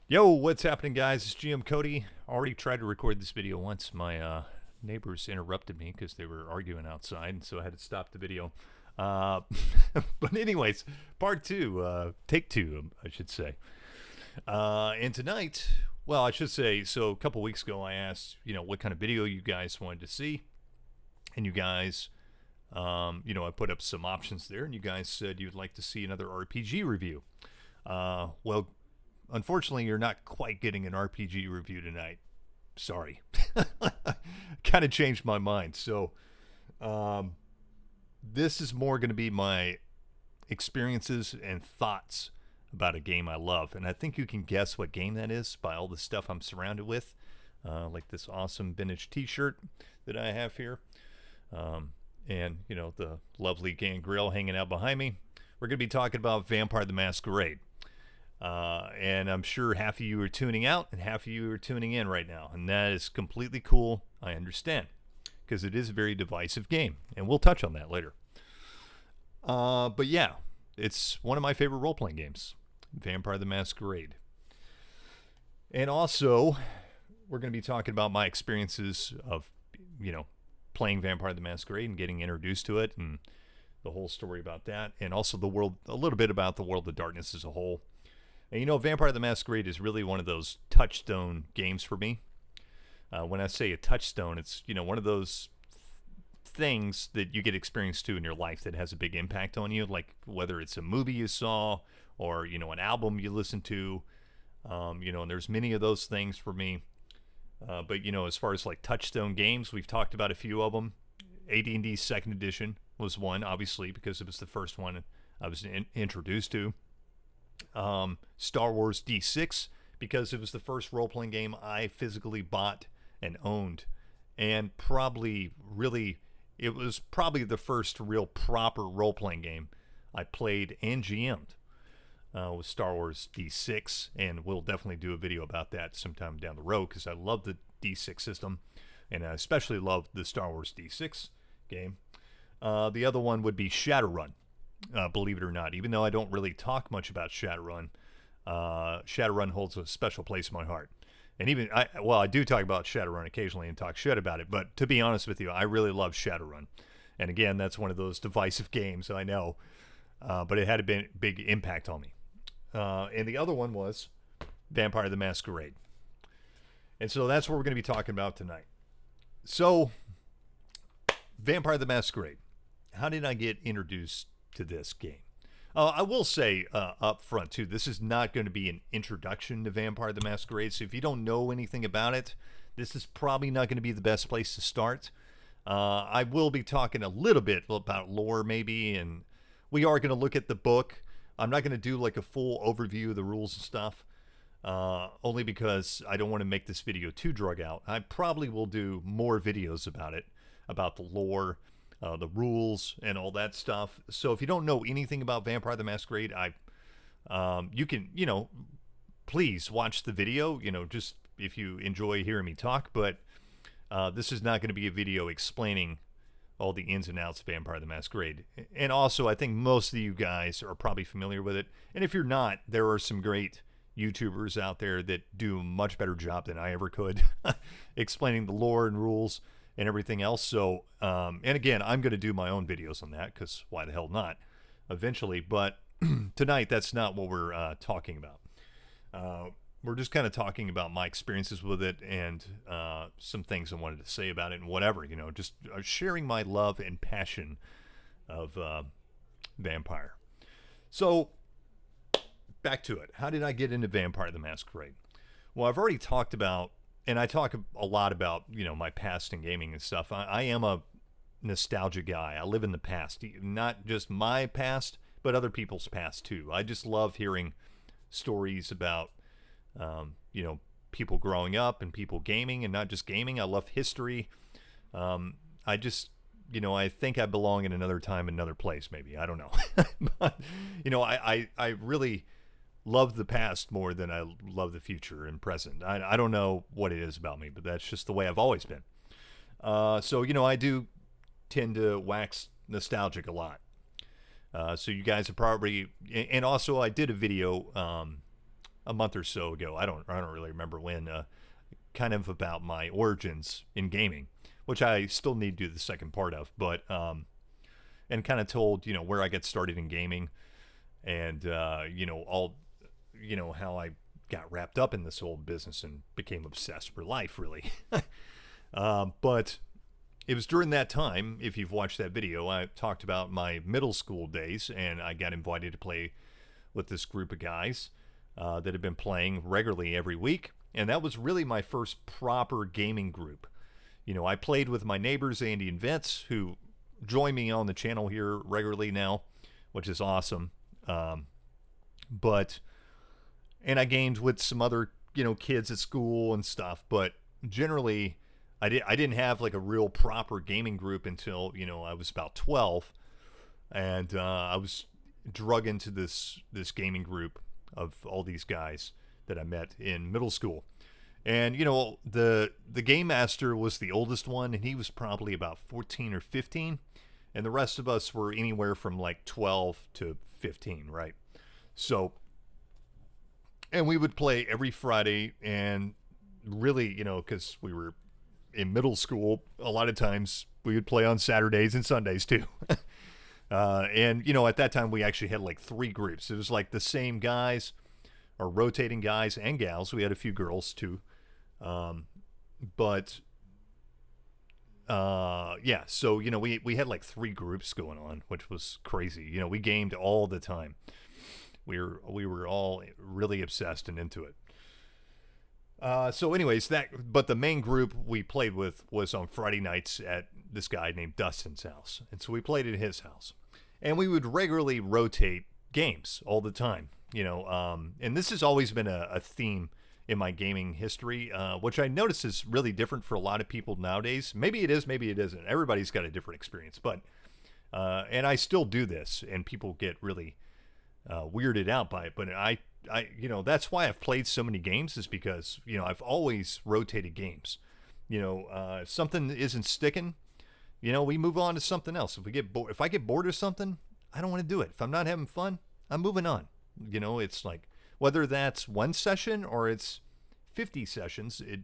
Yo, what's happening, guys? It's GM Cody. Already tried to record this video once. My neighbors interrupted me because they were arguing outside, and so I had to stop the video. Uh, but anyways, part two, take two, I should say. And tonight, well, I should say, so a couple weeks ago, I asked, what kind of video you guys wanted to see, and you guys, I put up some options there, and you guys said you'd like to see another RPG review. Well, unfortunately, you're not quite getting an RPG review tonight. Sorry. Kind of changed my mind. So, this is more going to be my experiences and thoughts about a game I love. And I think you can guess what game that is by all the stuff I'm surrounded with. Like this awesome vintage t-shirt that I have here. And, the lovely Gangrel hanging out behind me. We're going to be talking about Vampire the Masquerade. And I'm sure half of you are tuning out and half of you are tuning in right now. And that is completely cool. I understand. Because it is a very divisive game. And we'll touch on that later. But yeah, it's one of my favorite role-playing games. Vampire the Masquerade. And also, we're going to be talking about my experiences of, playing Vampire the Masquerade and getting introduced to it. And the whole story about that. And also the world, a little bit about the World of Darkness as a whole. And Vampire the Masquerade is really one of those touchstone games for me. When I say a touchstone, it's, one of those things that you get experience to in your life that has a big impact on you, like whether it's a movie you saw or, an album you listened to, and there's many of those things for me. But, as far as like touchstone games, we've talked about a few of them. AD&D 2nd Edition was one, obviously, because it was the first one I was introduced to. Star Wars D6, because it was the first role-playing game I physically bought and owned, and it was probably the first real proper role-playing game I played and GM'd with Star Wars D6, and we'll definitely do a video about that sometime down the road because I love the D6 system, and I especially love the Star Wars D6 game. The other one would be Shadowrun. Believe it or not, even though I don't really talk much about Shadowrun, Shadowrun holds a special place in my heart. And I do talk about Shadowrun occasionally and talk shit about it, but to be honest with you, I really love Shadowrun. And again, that's one of those divisive games, I know, but it had a big impact on me. And the other one was Vampire the Masquerade. And so that's what we're going to be talking about tonight. So, Vampire the Masquerade. How did I get introduced to this game? I will say up front too, this is not going to be an introduction to Vampire the Masquerade, so if you don't know anything about it, this is probably not going to be the best place to start. I will be talking a little bit about lore maybe, and we are going to look at the book. I'm not going to do like a full overview of the rules and stuff, only because I don't want to make this video too drug out. I probably will do more videos about it, about the lore, the rules and all that stuff. So if you don't know anything about Vampire the Masquerade, you can, please watch the video, just if you enjoy hearing me talk. But this is not going to be a video explaining all the ins and outs of Vampire the Masquerade. And also, I think most of you guys are probably familiar with it. And if you're not, there are some great YouTubers out there that do a much better job than I ever could explaining the lore and rules and everything else. So, and again, I'm going to do my own videos on that because why the hell not eventually. But tonight, that's not what we're talking about. We're just kind of talking about my experiences with it and some things I wanted to say about it and whatever, just sharing my love and passion of Vampire. So, back to it. How did I get into Vampire the Masquerade? Well, I've already talked about, and I talk a lot about, my past in gaming and stuff. I am a nostalgia guy. I live in the past. Not just my past, but other people's past too. I just love hearing stories about, people growing up and people gaming, and not just gaming. I love history. I just, I think I belong in another time, another place, maybe. I don't know. But, I really love the past more than I love the future and present. I don't know what it is about me, but that's just the way I've always been. So, I do tend to wax nostalgic a lot. So you guys are probably, and also I did a video a month or so ago. I don't really remember when. Kind of about my origins in gaming, which I still need to do the second part of, but and kind of told where I got started in gaming, and all how I got wrapped up in this whole business and became obsessed for life, really. But it was during that time, if you've watched that video, I talked about my middle school days, and I got invited to play with this group of guys that had been playing regularly every week. And that was really my first proper gaming group. I played with my neighbors, Andy and Vince, who join me on the channel here regularly now, which is awesome. And I gamed with some other, kids at school and stuff. But generally, I didn't have like a real proper gaming group until, I was about 12. And I was drug into this gaming group of all these guys that I met in middle school. And, the game master was the oldest one, and he was probably about 14 or 15. And the rest of us were anywhere from like 12 to 15, right? So, and we would play every Friday, and really, because we were in middle school, a lot of times we would play on Saturdays and Sundays too. And, at that time we actually had like 3 groups. It was like the same guys, or rotating guys and gals. We had a few girls too. Yeah, so, we had like 3 groups going on, which was crazy. We gamed all the time. We were all really obsessed and into it. So anyways, but the main group we played with was on Friday nights at this guy named Dustin's house. And so we played at his house, and we would regularly rotate games all the time. And this has always been a theme in my gaming history, which I notice is really different for a lot of people nowadays. Maybe it is, maybe it isn't. Everybody's got a different experience, but and I still do this, and people get really weirded out by it. But I that's why I've played so many games, is because I've always rotated games. If something isn't sticking, we move on to something else. If I get bored of something, I don't want to do it. If I'm not having fun, I'm moving on. It's like, whether that's 1 session or it's 50 sessions, it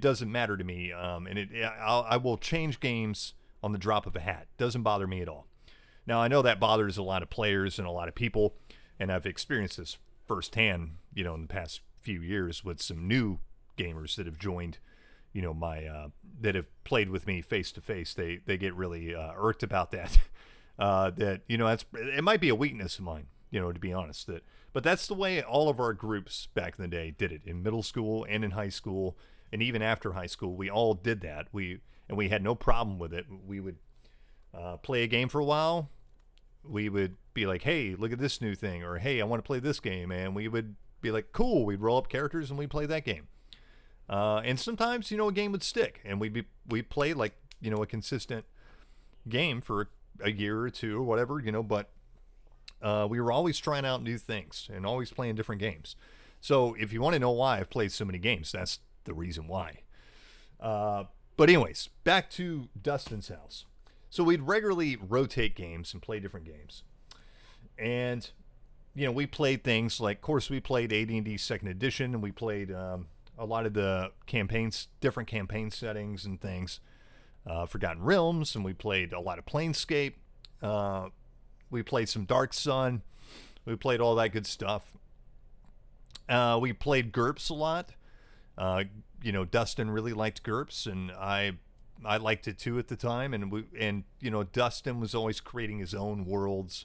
doesn't matter to me. And I will change games on the drop of a hat. Doesn't bother me at all. Now, I know that bothers a lot of players and a lot of people, and I've experienced this firsthand, in the past few years with some new gamers that have joined, that have played with me face to face. They get really irked about that. It might be a weakness of mine, to be honest. But that's the way all of our groups back in the day did it, in middle school and in high school, and even after high school. We all did that. We had no problem with it. We would play a game for a while. We would be like, hey, look at this new thing, or hey, I want to play this game, and we would be like, cool. We'd roll up characters and we'd play that game. And sometimes, a game would stick, and we'd play like, a consistent game for a year or two or whatever, but we were always trying out new things and always playing different games. So if you want to know why I've played so many games, that's the reason why. But anyways, back to Dustin's house. So we'd regularly rotate games and play different games. And, we played things like, of course, we played AD&D 2nd Edition, and we played a lot of the campaigns, different campaign settings and things. Forgotten Realms, and we played a lot of Planescape. We played some Dark Sun. We played all that good stuff. We played GURPS a lot. Dustin really liked GURPS, and I liked it too at the time. And Dustin was always creating his own worlds,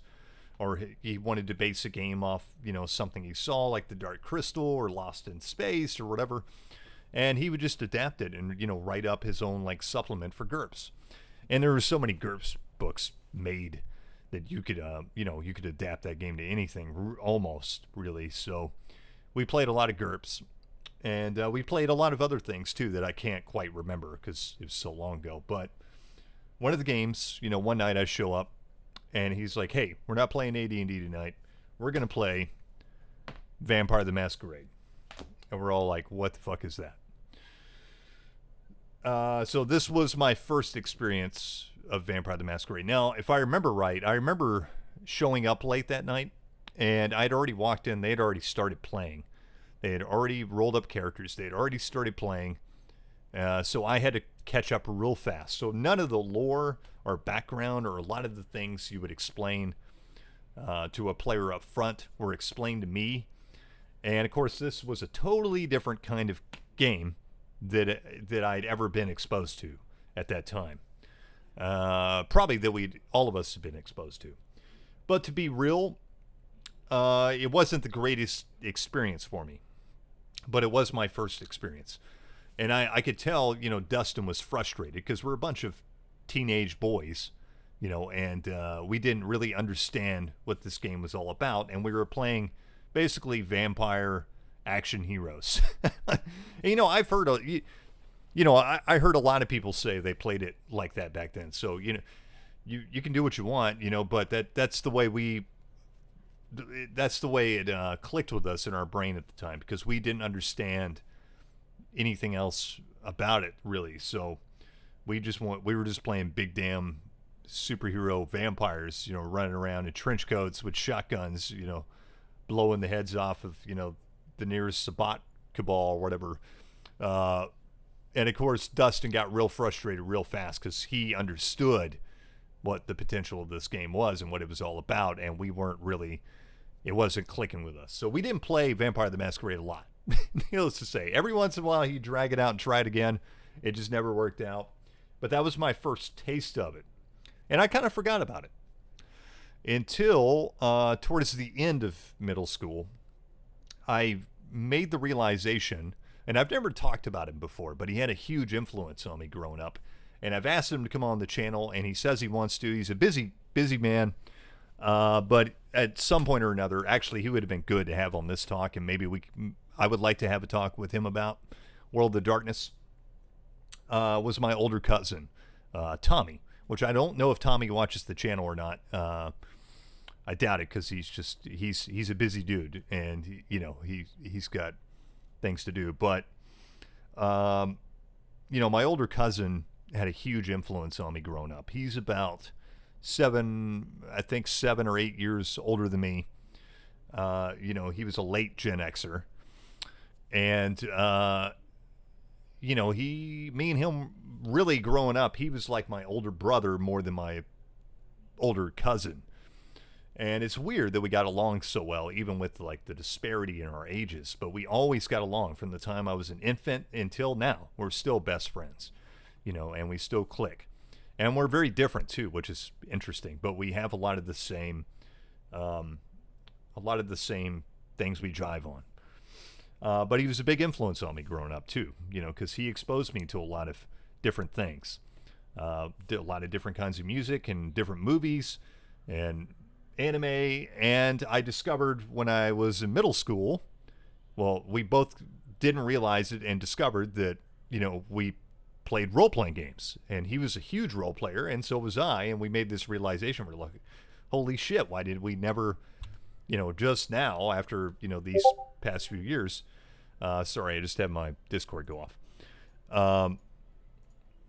or he wanted to base a game off something he saw, like the Dark Crystal or Lost in Space or whatever. And he would just adapt it and write up his own like supplement for GURPS. And there were so many GURPS books made that you could adapt that game to anything, almost, really. So we played a lot of GURPS, and we played a lot of other things too that I can't quite remember because it was so long ago. But one of the games, one night I show up, and he's like, "Hey, we're not playing AD&D tonight. We're gonna play Vampire the Masquerade." And we're all like, "What the fuck is that?" So this was my first experience of Vampire the Masquerade. Now, if I remember right, I remember showing up late that night, and I'd already walked in. They had already started playing. They had already rolled up characters. They had already started playing. So I had to catch up real fast. So none of the lore or background or a lot of the things you would explain to a player up front were explained to me. And of course, this was a totally different kind of game that I'd ever been exposed to at that time. Probably that all of us have been exposed to. But to be real, it wasn't the greatest experience for me. But it was my first experience. And I could tell, Dustin was frustrated because we're a bunch of teenage boys, and we didn't really understand what this game was all about. And we were playing basically vampire action heroes. And, I've heard, I heard a lot of people say they played it like that back then. So, you can do what you want, but that's the way it clicked with us in our brain at the time, because we didn't understand anything else about it really. So we were just playing big damn superhero vampires, running around in trench coats with shotguns, blowing the heads off of, the nearest Sabbat cabal or whatever. And of course, Dustin got real frustrated real fast because he understood what the potential of this game was and what it was all about. And it wasn't clicking with us. So we didn't play Vampire the Masquerade a lot. Needless to say, every once in a while he'd drag it out and try it again. It just never worked out. But that was my first taste of it. And I kind of forgot about it until towards the end of middle school. I made the realization, and I've never talked about him before, but he had a huge influence on me growing up. And I've asked him to come on the channel, and he says he wants to. He's a busy man. But at some point or another, actually, he would have been good to have on this talk, and maybe I would like to have a talk with him about World of Darkness. Was my older cousin, Tommy, which I don't know if Tommy watches the channel or not. I doubt it, because he's a busy dude, and he's got things to do. But my older cousin had a huge influence on me growing up. He's about 7 or 8 years older than me. He was a late Gen Xer. And, me and him really growing up, he was like my older brother more than my older cousin. And it's weird that we got along so well, even with like the disparity in our ages. But we always got along from the time I was an infant until now. We're still best friends, and we still click. And we're very different too, which is interesting. But we have a lot of the same things we drive on. But he was a big influence on me growing up too, because he exposed me to a lot of different things, a lot of different kinds of music and different movies and anime. And I discovered when I was in middle school, well, we both didn't realize it and discovered that, we played role-playing games, and he was a huge role player, and so was I. And we made this realization. We're like, holy shit, why did we never, just now after, these past few years, sorry, I just had my Discord go off,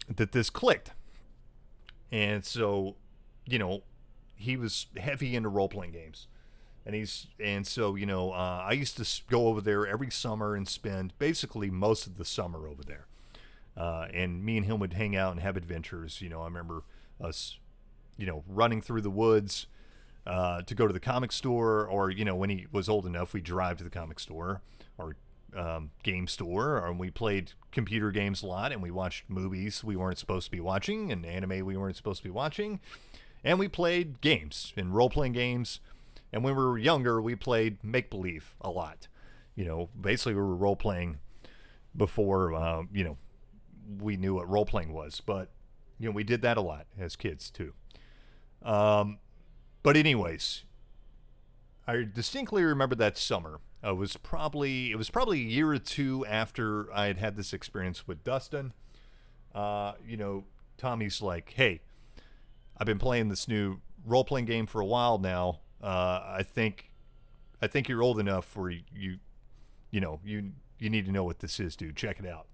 that this clicked. And so, he was heavy into role-playing games, and so I used to go over there every summer and spend basically most of the summer over there. And me and him would hang out and have adventures. I remember us, running through the woods to go to the comic store, or, when he was old enough, we'd drive to the comic store or game store, and we played computer games a lot, and we watched movies we weren't supposed to be watching and anime we weren't supposed to be watching, and we played games and role-playing games. And when we were younger, we played make-believe a lot. Basically we were role-playing before, we knew what role-playing was. But, we did that a lot as kids too. But anyways, I distinctly remember that summer. It was probably a year or two after I had this experience with Dustin. Tommy's like, hey, I've been playing this new role-playing game for a while now. I think you're old enough where you need to know what this is, dude. Check it out.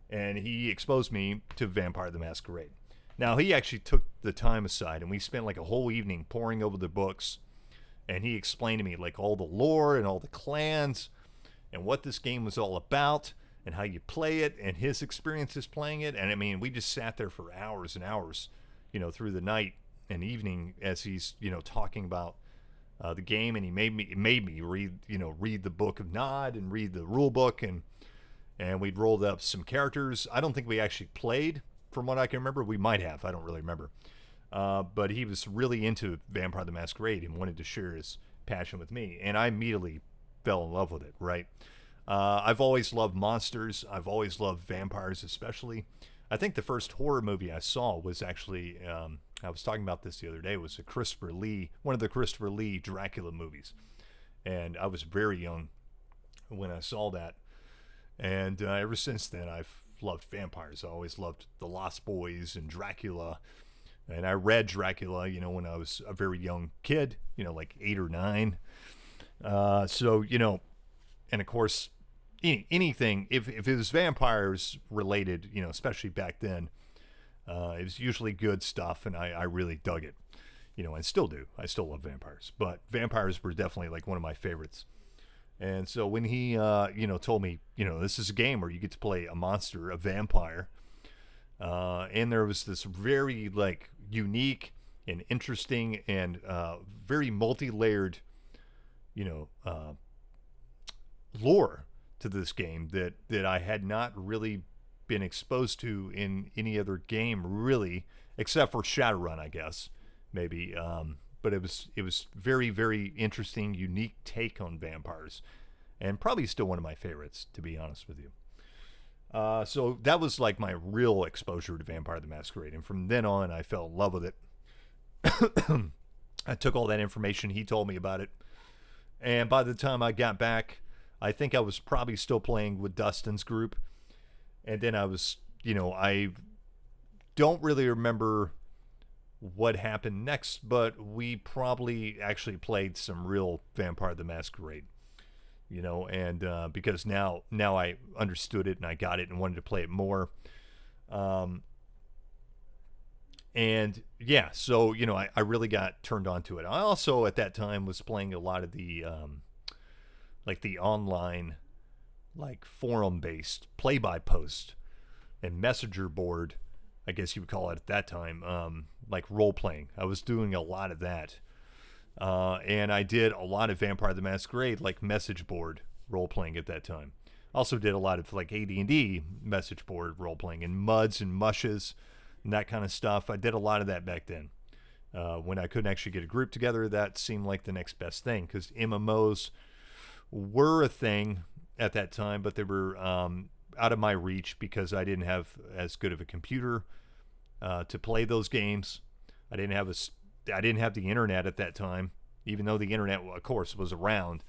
And he exposed me to Vampire the Masquerade. Now, he actually took the time aside, and we spent like a whole evening poring over the books And he explained to me like all the lore and all the clans and what this game was all about and how you play it and his experiences playing it. And I mean, we just sat there for hours and hours, through the night and evening as he's, talking about the game. And he made me read the book of Nod and read the rule book, and we'd rolled up some characters. I don't think we actually played, from what I can remember. We might have. I don't really remember. But he was really into Vampire the Masquerade and wanted to share his passion with me. And I immediately fell in love with it, right? I've always loved monsters. I've always loved vampires, especially. I think the first horror movie I saw was actually, I was talking about this the other day, was one of the Christopher Lee Dracula movies. And I was very young when I saw that. And ever since then, I've loved vampires. I always loved The Lost Boys and Dracula. And I read Dracula, when I was a very young kid, like 8 or 9. And of course, anything, if it was vampires related, especially back then, it was usually good stuff, and I really dug it, and still do. I still love vampires, but vampires were definitely like one of my favorites. And so when he, told me, this is a game where you get to play a monster, a vampire, and there was this very like unique and interesting and very multi-layered, lore to this game that I had not really been exposed to in any other game, really, except for Shadowrun, I guess, maybe. But it was very, very interesting, unique take on vampires, and probably still one of my favorites, to be honest with you. So that was like my real exposure to Vampire the Masquerade, and from then on, I fell in love with it. I took all that information he told me about it, and by the time I got back, I think I was probably still playing with Dustin's group, and then I was, I don't really remember what happened next, but we probably actually played some real Vampire the Masquerade. And because now I understood it and I got it and wanted to play it more. And yeah, so, I really got turned on to it. I also at that time was playing a lot of the, like the online, like forum based play by post and messenger board, I guess you would call it at that time, like role playing. I was doing a lot of that. And I did a lot of Vampire the Masquerade, like message board role playing at that time. Also did a lot of like AD&D message board role playing and muds and mushes and that kind of stuff. I did a lot of that back then. When I couldn't actually get a group together, that seemed like the next best thing, because MMOs were a thing at that time, but they were out of my reach because I didn't have as good of a computer to play those games. I didn't have the internet at that time, even though the internet, of course, was around.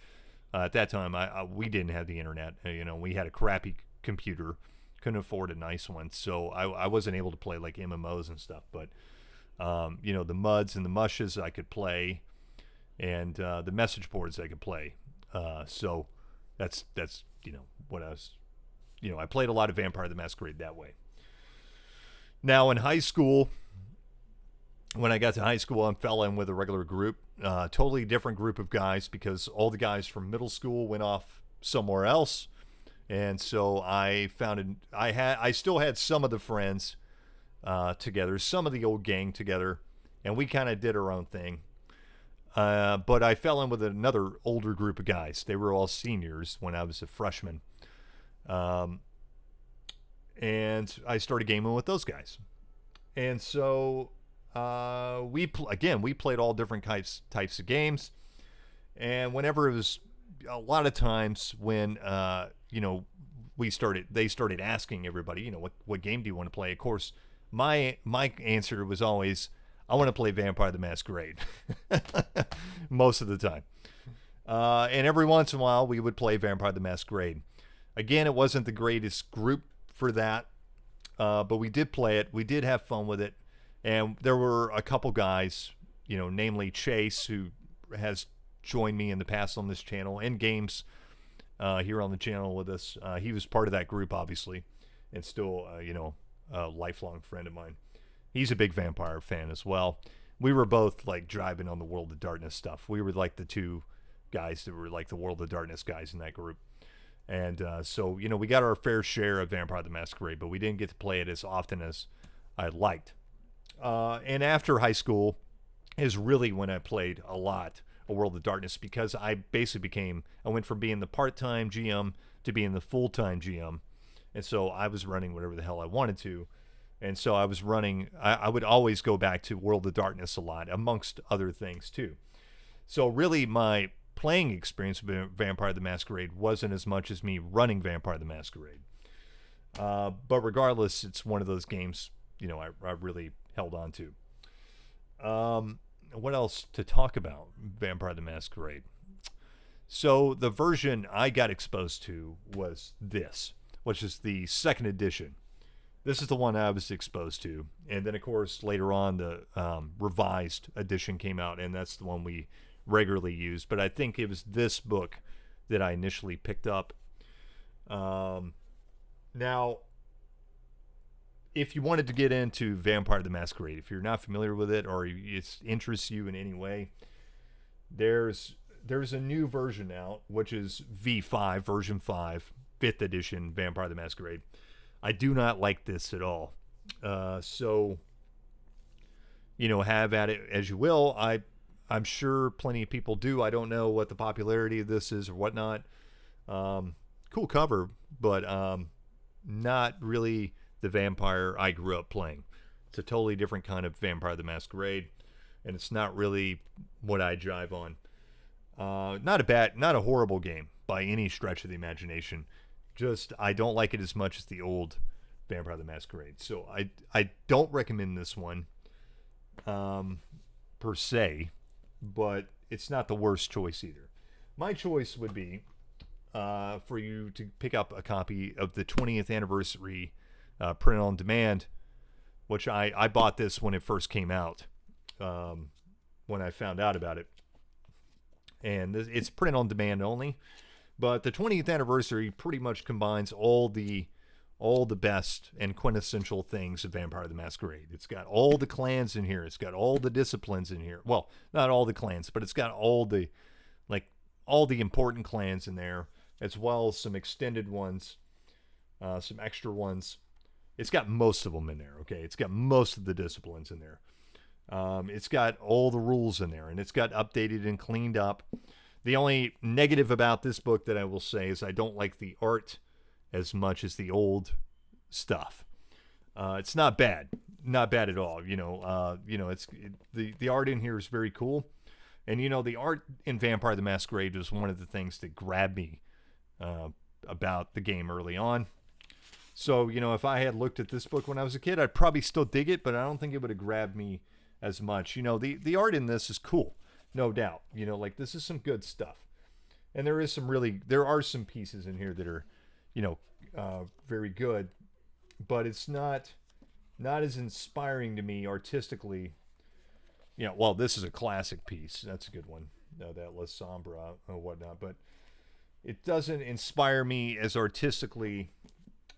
At that time, we didn't have the internet. We had a crappy computer, couldn't afford a nice one, so I wasn't able to play like MMOs and stuff. But the muds and the mushes I could play, and the message boards I could play. So that's what I was. I played a lot of Vampire the Masquerade that way. Now in high school, when I got to high school, I fell in with a regular group, totally different group of guys, because all the guys from middle school went off somewhere else, and so I still had some of the friends together, some of the old gang together, and we kind of did our own thing. But I fell in with another older group of guys. They were all seniors when I was a freshman, and I started gaming with those guys, and so. We played all different types of games, and whenever it was, a lot of times when they started asking everybody, what game do you want to play? Of course, my answer was always, I want to play Vampire the Masquerade, most of the time, and every once in a while we would play Vampire the Masquerade. Again, it wasn't the greatest group for that, but we did play it. We did have fun with it. And there were a couple guys, namely Chase, who has joined me in the past on this channel, and Games here on the channel with us. He was part of that group, obviously, and still, a lifelong friend of mine. He's a big Vampire fan as well. we were both like driving on the World of Darkness stuff. We were like the two guys that were like the World of Darkness guys in that group. And so, you know, we got our fair share of Vampire the Masquerade, but we didn't get to play it as often as I liked. And after high school is really when I played a lot of World of Darkness, because I basically I went from being the part-time GM to being the full-time GM. And so I was running whatever the hell I wanted to. And so I was running, I would always go back to World of Darkness a lot, amongst other things too. So really my playing experience with Vampire the Masquerade wasn't as much as me running Vampire the Masquerade. But regardless, it's one of those games, you know, I really held on to. What else to talk about? Vampire the Masquerade. So the version I got exposed to was this, which is the second edition. This is the one I was exposed to. And then, of course, later on, the revised edition came out, and that's the one we regularly use. But I think it was this book that I initially picked up. Now, if you wanted to get into Vampire the Masquerade, if you're not familiar with it or it interests you in any way, there's a new version out, which is V5, version 5, 5th edition Vampire the Masquerade. I do not like this at all. So, you know, have at it as you will. I'm sure plenty of people do. I don't know what the popularity of this is or whatnot. Cool cover, but not really the vampire I grew up playing. It's a totally different kind of Vampire the Masquerade, and it's not really what I jive on. Not a horrible game by any stretch of the imagination. Just I don't like it as much as the old Vampire the Masquerade. So I don't recommend this one per se, but it's not the worst choice either. My choice would be for you to pick up a copy of the 20th anniversary print on demand, which I bought this when it first came out, when I found out about it. And it's print on demand only. But the 20th anniversary pretty much combines all the best and quintessential things of Vampire the Masquerade. It's got all the clans in here. It's got all the disciplines in here. Well, not all the clans, but it's got all the important clans in there, as well as some extended ones, some extra ones. It's got most of them in there, okay? It's got most of the disciplines in there. It's got all the rules in there, and it's got updated and cleaned up. The only negative about this book that I will say is I don't like the art as much as the old stuff. It's not bad at all. The art in here is very cool, and the art in Vampire the Masquerade was one of the things that grabbed me about the game early on. So if I had looked at this book when I was a kid, I'd probably still dig it, but I don't think it would have grabbed me as much. The art in this is cool. No doubt, this is some good stuff, and there are some pieces in here that are, very good, but it's not as inspiring to me artistically. Well, this is a classic piece. That's a good one. That La Sombra or whatnot, but it doesn't inspire me as artistically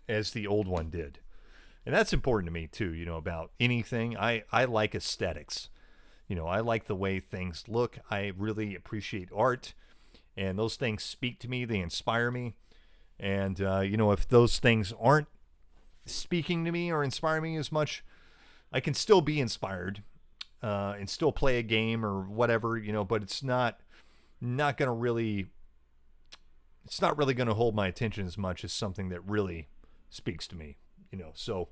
as the old one did, and that's important to me too. About anything, I like aesthetics. I like the way things look. I really appreciate art, and those things speak to me. They inspire me. And, if those things aren't speaking to me or inspiring me as much, I can still be inspired and still play a game or whatever, but it's not going to really hold my attention as much as something that really speaks to me, So,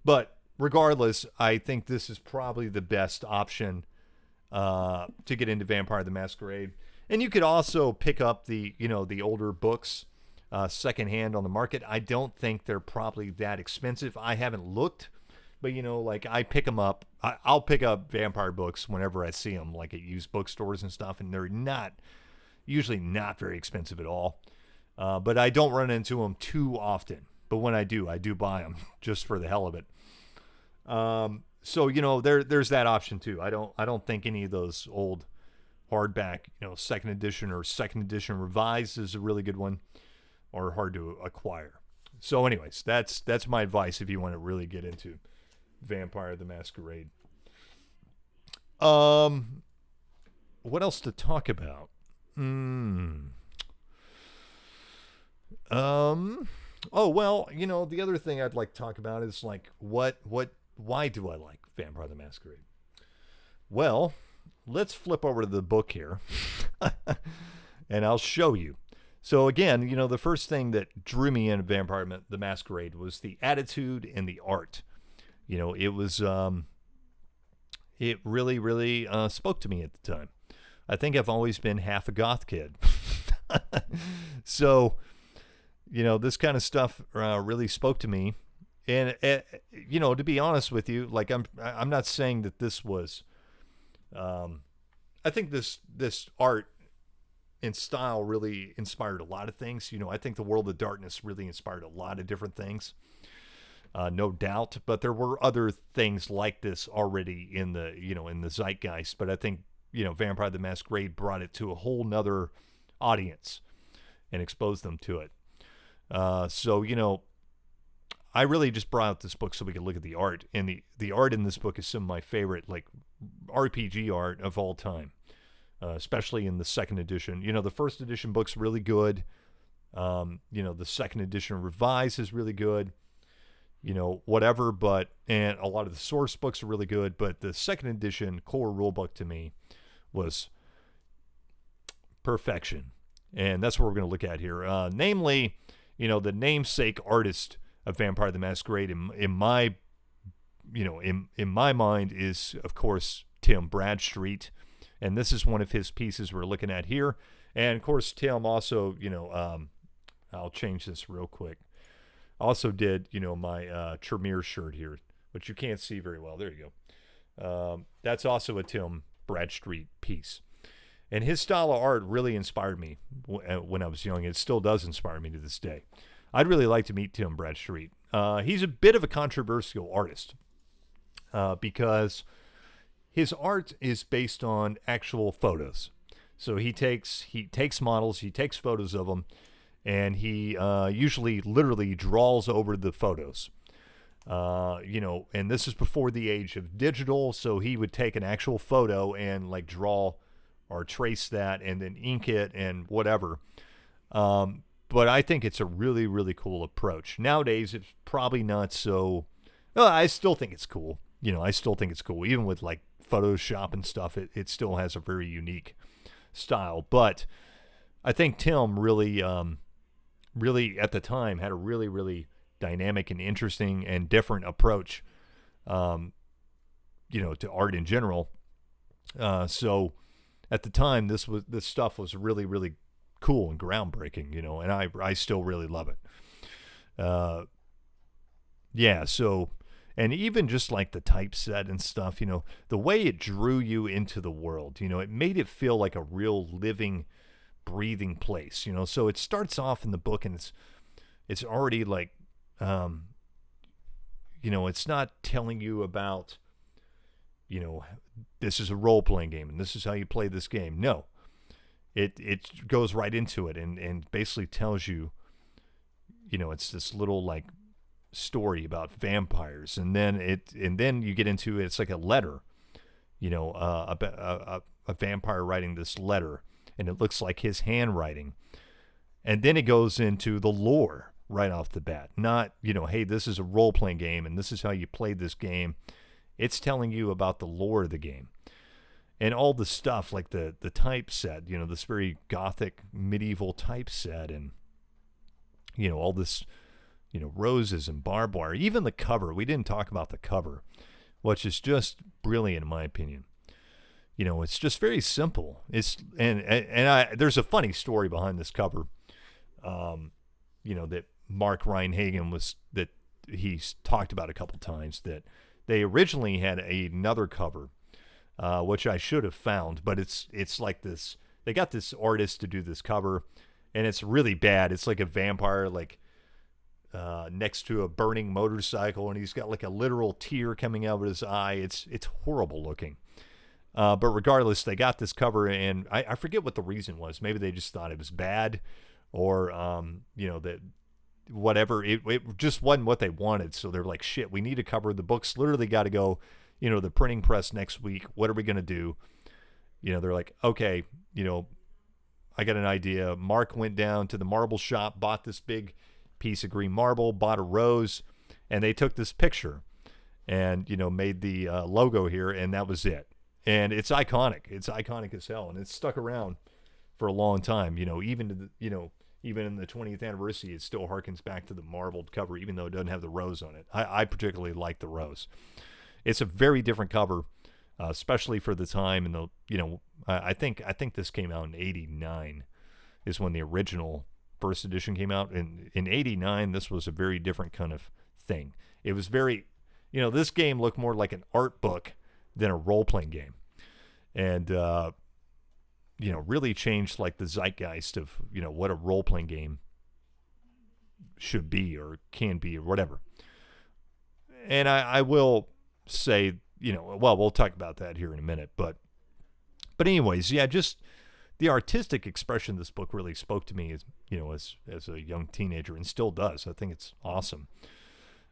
but regardless, I think this is probably the best option to get into Vampire the Masquerade. And you could also pick up the older books secondhand on the market. I don't think they're probably that expensive. I haven't looked, but I pick them up. I'll pick up vampire books whenever I see them, like at used bookstores and stuff, and they're usually not very expensive at all. But I don't run into them too often. But when I do buy them just for the hell of it. So there's that option too. I don't think any of those old hardback, second edition or second edition revised is a really good one, or hard to acquire. So anyways, that's my advice if you want to really get into Vampire the Masquerade. What else to talk about? Oh, well, the other thing I'd like to talk about is like why do I like Vampire the Masquerade? Well, let's flip over to the book here and I'll show you. So again, the first thing that drew me into Vampire the Masquerade was the attitude and the art. It was, it really, really spoke to me at the time. I think I've always been half a goth kid. So, this kind of stuff really spoke to me. And, to be honest with you, like I'm not saying that this was, I think this art and style really inspired a lot of things. I think the World of Darkness really inspired a lot of different things. No doubt, but there were other things like this already in the zeitgeist. But I think Vampire the Masquerade brought it to a whole nother audience and exposed them to it. So I really just brought out this book so we could look at the art, and the art in this book is some of my favorite like RPG art of all time, especially in the second edition. The first edition book's really good. The second edition revised is really good. Whatever, and a lot of the source books are really good, but the second edition core rulebook to me was perfection. And that's what we're going to look at here. Namely, the namesake artist of Vampire the Masquerade in my mind is, of course, Tim Bradstreet. And this is one of his pieces we're looking at here. And of course, Tim also, I'll change this real quick. Also did, my Tremere shirt here, which you can't see very well. There you go. That's also a Tim Bradstreet piece. And his style of art really inspired me when I was young. It still does inspire me to this day. I'd really like to meet Tim Bradstreet. He's a bit of a controversial artist because his art is based on actual photos. So he takes models, he takes photos of them, and he usually literally draws over the photos. And this is before the age of digital, so he would take an actual photo and like draw or trace that and then ink it and whatever. But I think it's a really, really cool approach. Nowadays, it's probably not so... Well, I still think it's cool. I still think it's cool. Even with like Photoshop and stuff, it still has a very unique style. But I think Tim really... really at the time had a really, really dynamic and interesting and different approach, to art in general. So at the time, this stuff was really, really cool and groundbreaking, and I still really love it. Yeah. So, and even just like the typeset and stuff, the way it drew you into the world, it made it feel like a real living, breathing place, so it starts off in the book and it's already like it's not telling you about this is a role-playing game and this is how you play this game. No, it goes right into it and basically tells you it's this little like story about vampires, and then you get into it's like a letter, a vampire writing this letter. And it looks like his handwriting. And then it goes into the lore right off the bat. Not, hey, this is a role-playing game and this is how you play this game. It's telling you about the lore of the game. And all the stuff like the typeset, this very gothic medieval typeset and, all this, roses and barbed wire. Even the cover. We didn't talk about the cover, which is just brilliant in my opinion. It's just very simple. There's a funny story behind this cover. That Mark Reinhagen that he's talked about a couple times, that they originally had another cover, which I should have found, but it's like this. They got this artist to do this cover, and it's really bad. It's like a vampire, like next to a burning motorcycle, and he's got like a literal tear coming out of his eye. It's horrible looking. But regardless, they got this cover, and I forget what the reason was. Maybe they just thought it was bad, or that whatever. It just wasn't what they wanted. So they're like, shit, we need to cover. The book's literally got to go, the printing press next week. What are we going to do? They're like, okay, I got an idea. Mark went down to the marble shop, bought this big piece of green marble, bought a rose, and they took this picture and, made the logo here, and that was it. And it's iconic. It's iconic as hell, and it's stuck around for a long time. Even to the, even in the 20th anniversary, it still harkens back to the marbled cover, even though it doesn't have the rose on it. I particularly like the rose. It's a very different cover, especially for the time. And I think this came out in '89, is when the original first edition came out. And in '89, this was a very different kind of thing. It was very, this game looked more like an art book than a role-playing game. And, really changed like the zeitgeist of, what a role-playing game should be or can be or whatever. And I will say, we'll talk about that here in a minute. But anyways, yeah, just the artistic expression of this book really spoke to me as a young teenager, and still does. I think it's awesome.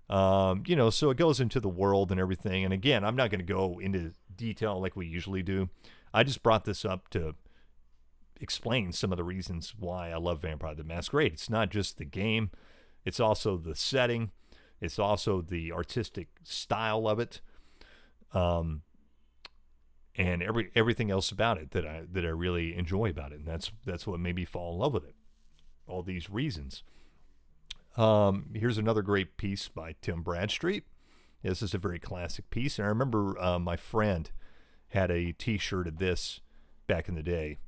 So it goes into the world and everything. And again, I'm not going to go into detail like we usually do. I just brought this up to explain some of the reasons why I love Vampire the Masquerade. It's not just the game. It's also the setting. It's also the artistic style of it. And everything else about it that I really enjoy about it. And that's what made me fall in love with it. All these reasons. Here's another great piece by Tim Bradstreet. This is a very classic piece, and I remember my friend had a T-shirt of this back in the day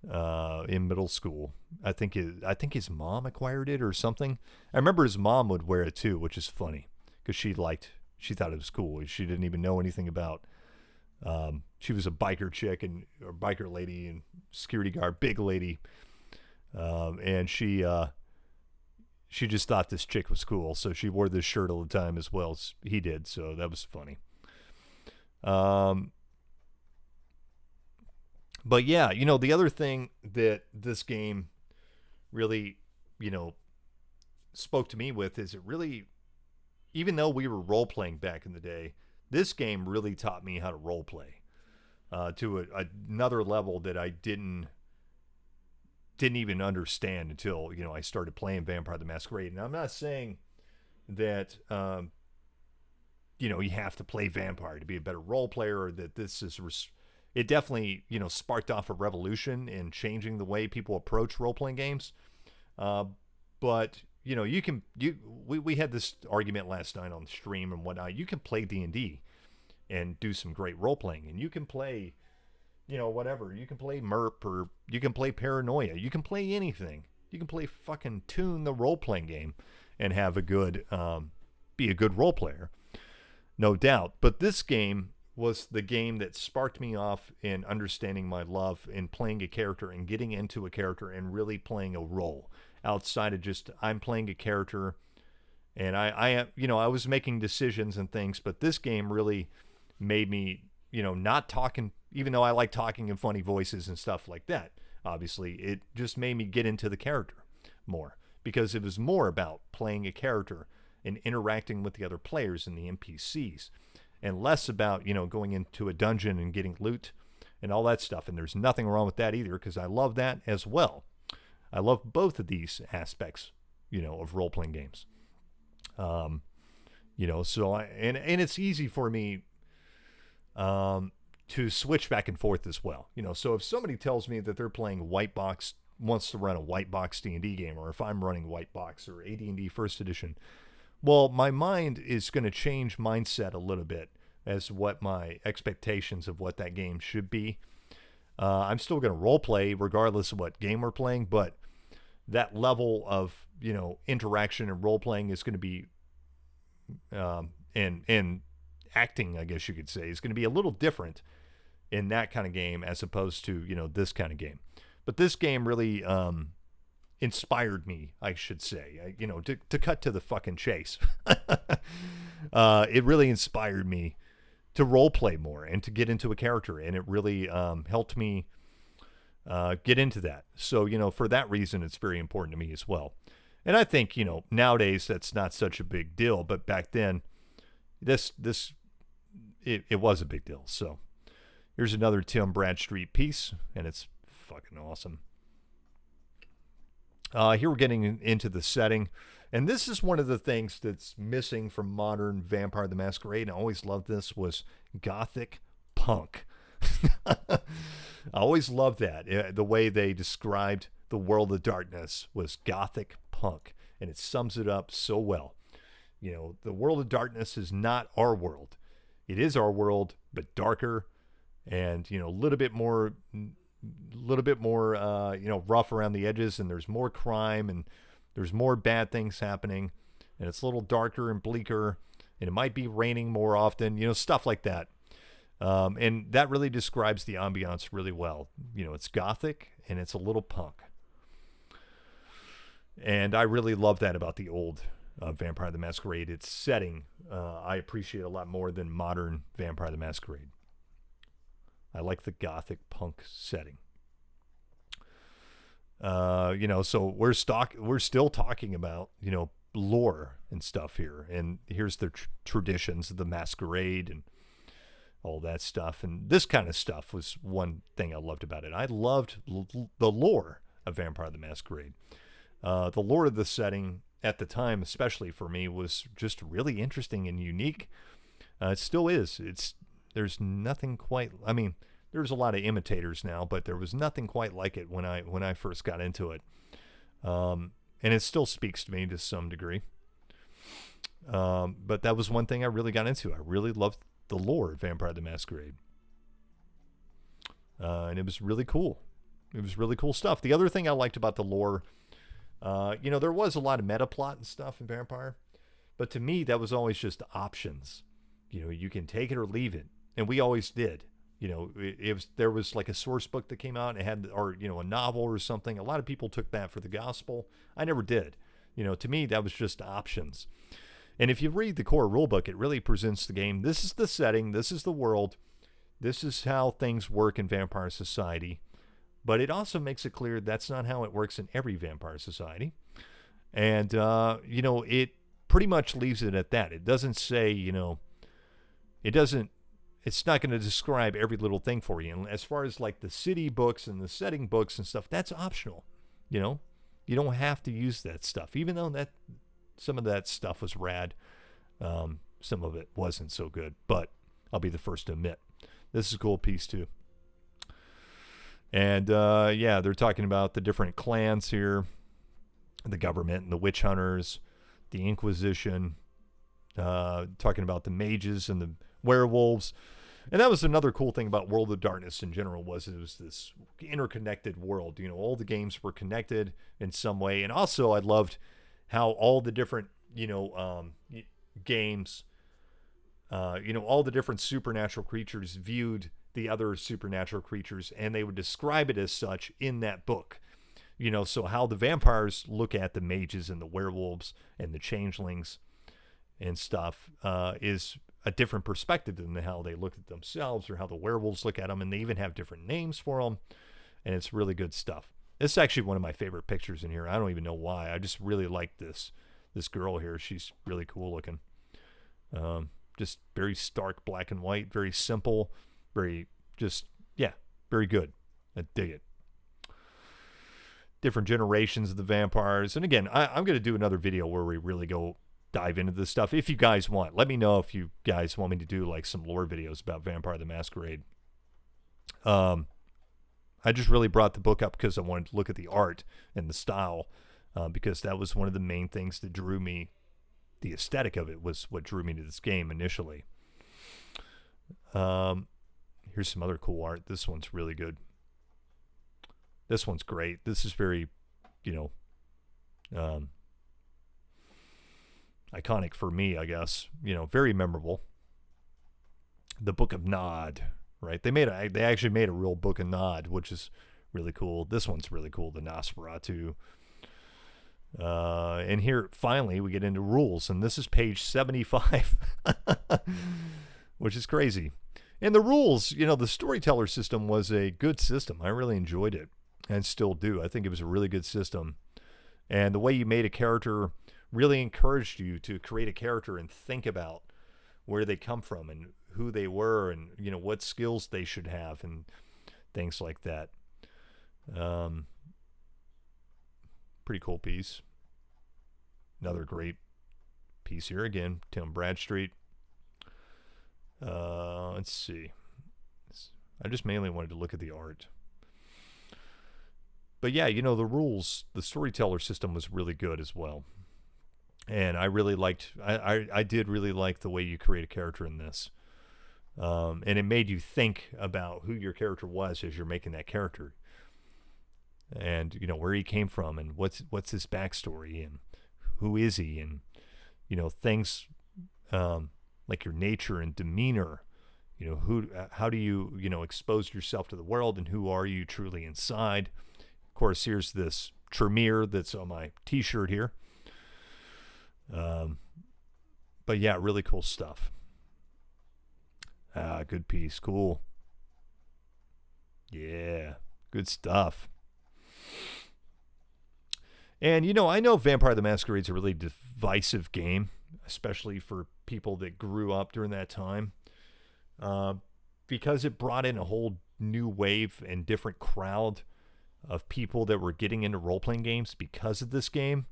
in middle school. I think his mom acquired it or something. I remember his mom would wear it too, which is funny because she thought it was cool. She didn't even know anything about. She was a biker chick and a biker lady and security guard, big lady, and she just thought this chick was cool, so she wore this shirt all the time as well as he did, so that was funny. But yeah, the other thing that this game really, spoke to me with is it really, even though we were role-playing back in the day, this game really taught me how to role-play to another level that I didn't even understand until, I started playing Vampire the Masquerade. And I'm not saying that, you have to play Vampire to be a better role player, or that this is, it definitely, sparked off a revolution in changing the way people approach role-playing games. But, we had this argument last night on the stream and whatnot. You can play D&D and do some great role-playing, and you can play, whatever. You can play MERP, or you can play Paranoia. You can play anything. You can play fucking Tune, the role-playing game, and have a good, be a good role player. No doubt. But this game was the game that sparked me off in understanding my love in playing a character and getting into a character and really playing a role outside of just, I'm playing a character and I was making decisions and things, but this game really made me, not talking, even though I like talking in funny voices and stuff like that. Obviously, it just made me get into the character more, because it was more about playing a character and interacting with the other players and the NPCs, and less about, going into a dungeon and getting loot and all that stuff. And there's nothing wrong with that either, because I love that as well. I love both of these aspects, of role-playing games. So and it's easy for me to switch back and forth as well. So if somebody tells me that they're playing white box, wants to run a white box D&D game, or if I'm running white box or AD&D first edition, well, my mind is going to change mindset a little bit as to what my expectations of what that game should be. I'm still going to role play regardless of what game we're playing, but that level of, interaction and role playing is going to be, and acting, I guess you could say, is going to be a little different in that kind of game as opposed to, this kind of game. But this game really, inspired me, I should say, to cut to the fucking chase. It really inspired me to role play more and to get into a character, and it really helped me get into that. So, for that reason, it's very important to me as well. And I think, nowadays that's not such a big deal, but back then, this it was a big deal. So here's another Tim Bradstreet piece, and it's fucking awesome. Here we're getting into the setting, and this is one of the things that's missing from modern Vampire the Masquerade, and I always loved this, was gothic punk. I always loved that. The way they described the world of darkness was gothic punk, and it sums it up so well. You know, the world of darkness is not our world. It is our world, but darker, and, you know, a little bit more rough around the edges, and there's more crime, and there's more bad things happening, and it's a little darker and bleaker, and it might be raining more often, you know, stuff like that. And that really describes the ambiance really well. You know, it's gothic and it's a little punk. And I really love that about the old Vampire the Masquerade. Its setting, I appreciate a lot more than modern Vampire the Masquerade. I like the gothic punk setting. You know, so we're still talking about, you know, lore and stuff here. And here's the traditions of the masquerade and all that stuff. And this kind of stuff was one thing I loved about it. I loved the lore of Vampire the Masquerade. The lore of the setting at the time, especially for me, was just really interesting and unique. It still is. There's nothing quite, I mean, there's a lot of imitators now, but there was nothing quite like it when I first got into it. And it still speaks to me to some degree. But that was one thing I really got into. I really loved the lore of Vampire the Masquerade. And it was really cool. It was really cool stuff. The other thing I liked about the lore, you know, there was a lot of meta plot and stuff in Vampire, but to me, that was always just options. You know, you can take it or leave it. And we always did. You know, there was like a source book that came out and it had, or, you know, a novel or something. A lot of people took that for the gospel. I never did. You know, to me, that was just options. And if you read the core rulebook, it really presents the game. This is the setting. This is the world. This is how things work in vampire society. But it also makes it clear that's not how it works in every vampire society. And, you know, it pretty much leaves it at that. It doesn't say, you know, it's not going to describe every little thing for you. And as far as like the city books and the setting books and stuff, that's optional. You know, you don't have to use that stuff, even though that some of that stuff was rad. Some of it wasn't so good, but I'll be the first to admit this is a cool piece too. And yeah, they're talking about the different clans here, the government and the witch hunters, the Inquisition, talking about the mages and the werewolves. And that was another cool thing about World of Darkness in general, was it was this interconnected world. You know, all the games were connected in some way. And also I loved how all the different, you know, games, you know, all the different supernatural creatures viewed the other supernatural creatures, and they would describe it as such in that book. You know, so how the vampires look at the mages and the werewolves and the changelings and stuff is a different perspective than how they look at themselves, or how the werewolves look at them, and they even have different names for them, and it's really good stuff. This is actually one of my favorite pictures in here. I don't even know why. I just really like this girl here. She's really cool looking. Just very stark black and white, very simple, very just, yeah, very good. I dig it. Different generations of the vampires. And again, I'm going to do another video where we really go dive into this stuff. If you guys want, let me know if you guys want me to do like some lore videos about Vampire the Masquerade. I just really brought the book up because I wanted to look at the art and the style, because that was one of the main things that drew me. The aesthetic of it was what drew me to this game initially. Here's some other cool art. This one's really good. This one's great. This is very, you know, iconic for me, I guess. You know, very memorable. The Book of Nod, right? They actually made a real Book of Nod, which is really cool. This one's really cool. The Nosferatu. And here, finally, we get into rules, and this is page 75, which is crazy. And the rules, you know, the storyteller system was a good system. I really enjoyed it, and still do. I think it was a really good system. And the way you made a character really encouraged you to create a character and think about where they come from and who they were and, you know, what skills they should have and things like that. Pretty cool piece. Another great piece here again, Tim Bradstreet. Let's see. I just mainly wanted to look at the art. But yeah, you know, the rules, the storyteller system was really good as well. And I really liked, I did really like the way you create a character in this. And it made you think about who your character was as you're making that character. And, you know, where he came from and what's his backstory and who is he, and, you know, things like your nature and demeanor. You know, how do you, you know, expose yourself to the world, and who are you truly inside? Of course, here's this Tremere that's on my t-shirt here. But yeah, really cool stuff. Good piece. Cool. Yeah, good stuff. And, you know, I know Vampire the Masquerade is a really divisive game, especially for people that grew up during that time, because it brought in a whole new wave and different crowd of people that were getting into role-playing games because of this game.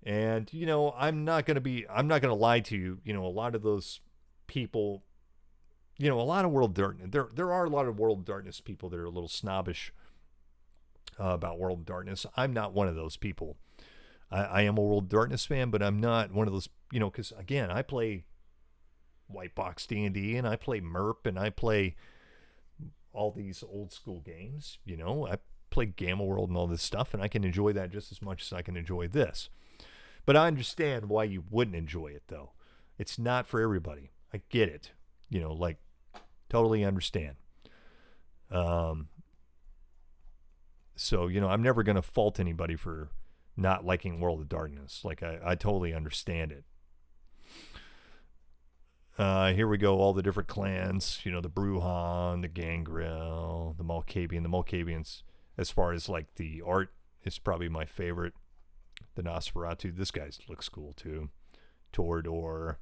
And, you know, I'm not going to lie to you. You know, a lot of those people, you know, a lot of World of Darkness, there are a lot of World of Darkness people that are a little snobbish about World of Darkness. I'm not one of those people. I am a World of Darkness fan, but I'm not one of those, you know, because again, I play White Box D&D and I play MERP and I play all these old school games. You know, I play Gamma World and all this stuff, and I can enjoy that just as much as I can enjoy this. But I understand why you wouldn't enjoy it, though. It's not for everybody. I get it. You know, like, totally understand. So, you know, I'm never going to fault anybody for not liking World of Darkness. Like, I totally understand it. Here we go, all the different clans. You know, the Bruhan, the Gangrel, the Malkavian. The Malkavians, as far as, like, the art, is probably my favorite. The Nosferatu. This guy looks cool, too. Torador.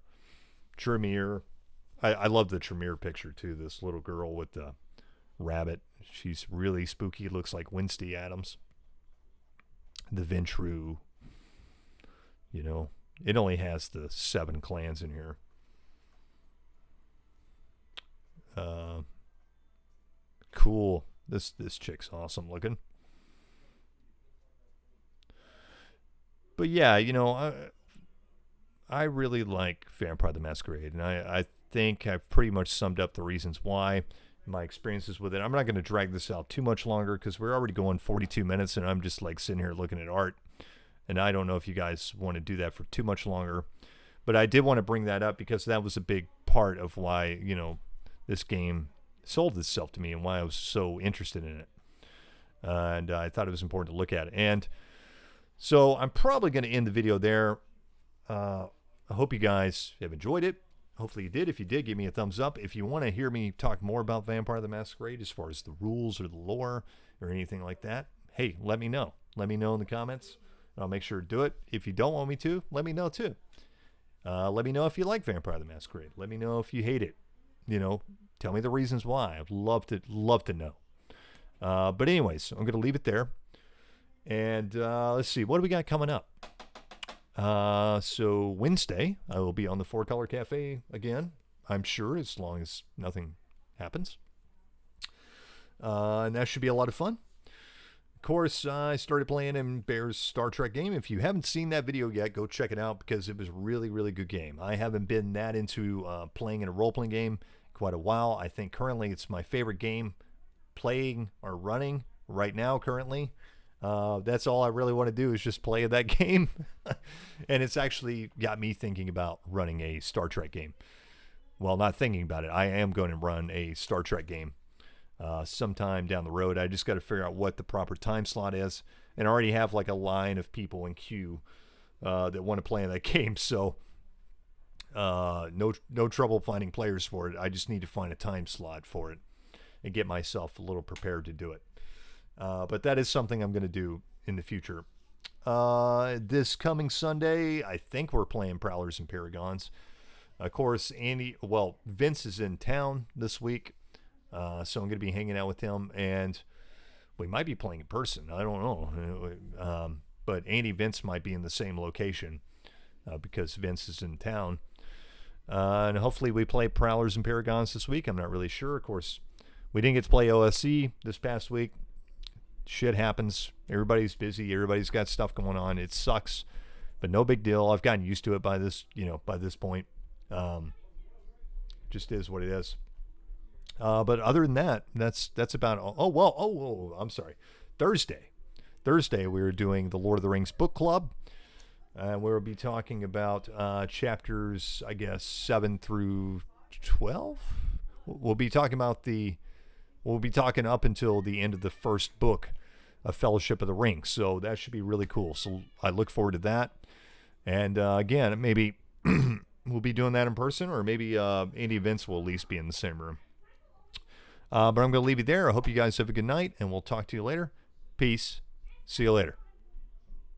Tremere. I love the Tremere picture, too. This little girl with the rabbit. She's really spooky. Looks like Wednesday Addams. The Ventru. You know, it only has the 7 clans in here. Cool. This chick's awesome looking. But yeah, you know, I really like Vampire the Masquerade, and I think I've pretty much summed up the reasons why, my experiences with it. I'm not going to drag this out too much longer because we're already going 42 minutes, and I'm just like sitting here looking at art, and I don't know if you guys want to do that for too much longer. But I did want to bring that up because that was a big part of why, you know, this game sold itself to me and why I was so interested in it. And I thought it was important to look at it. And so I'm probably going to end the video there. I hope you guys have enjoyed it. Hopefully you did. If you did, give me a thumbs up. If you want to hear me talk more about Vampire the Masquerade as far as the rules or the lore or anything like that, hey, let me know. Let me know in the comments. I'll make sure to do it. If you don't want me to, let me know too. Let me know if you like Vampire the Masquerade. Let me know if you hate it. You know, tell me the reasons why. I'd love to know. But anyways, I'm going to leave it there. And let's see, what do we got coming up? So Wednesday, I will be on the 4-Color Cafe again, I'm sure, as long as nothing happens. And that should be a lot of fun. Of course, I started playing in Bear's Star Trek game. If you haven't seen that video yet, go check it out because it was a really, really good game. I haven't been that into playing in a role-playing game quite a while. I think currently it's my favorite game playing or running right now currently. That's all I really want to do is just play that game. And it's actually got me thinking about running a Star Trek game. Well, not thinking about it. I am going to run a Star Trek game sometime down the road. I just got to figure out what the proper time slot is. And I already have like a line of people in queue that want to play in that game. So no trouble finding players for it. I just need to find a time slot for it and get myself a little prepared to do it. But that is something I'm going to do in the future. This coming Sunday, I think we're playing Prowlers and Paragons. Of course, Vince is in town this week, so I'm going to be hanging out with him, and we might be playing in person. I don't know. But Andy Vince might be in the same location because Vince is in town. And hopefully we play Prowlers and Paragons this week. I'm not really sure. Of course, we didn't get to play OSC this past week. Shit happens. Everybody's busy. Everybody's got stuff going on. It sucks, but no big deal. I've gotten used to it by this point. Just is what it is. But other than that, that's about all. I'm sorry. Thursday we were doing the Lord of the Rings book club. We'll be talking about chapters, I guess, 7 through 12. We'll be talking up until the end of the first book of Fellowship of the Ring. So that should be really cool. So I look forward to that. And again, maybe we'll be doing that in person, or maybe Andy Vince will at least be in the same room. But I'm going to leave you there. I hope you guys have a good night, and we'll talk to you later. Peace. See you later.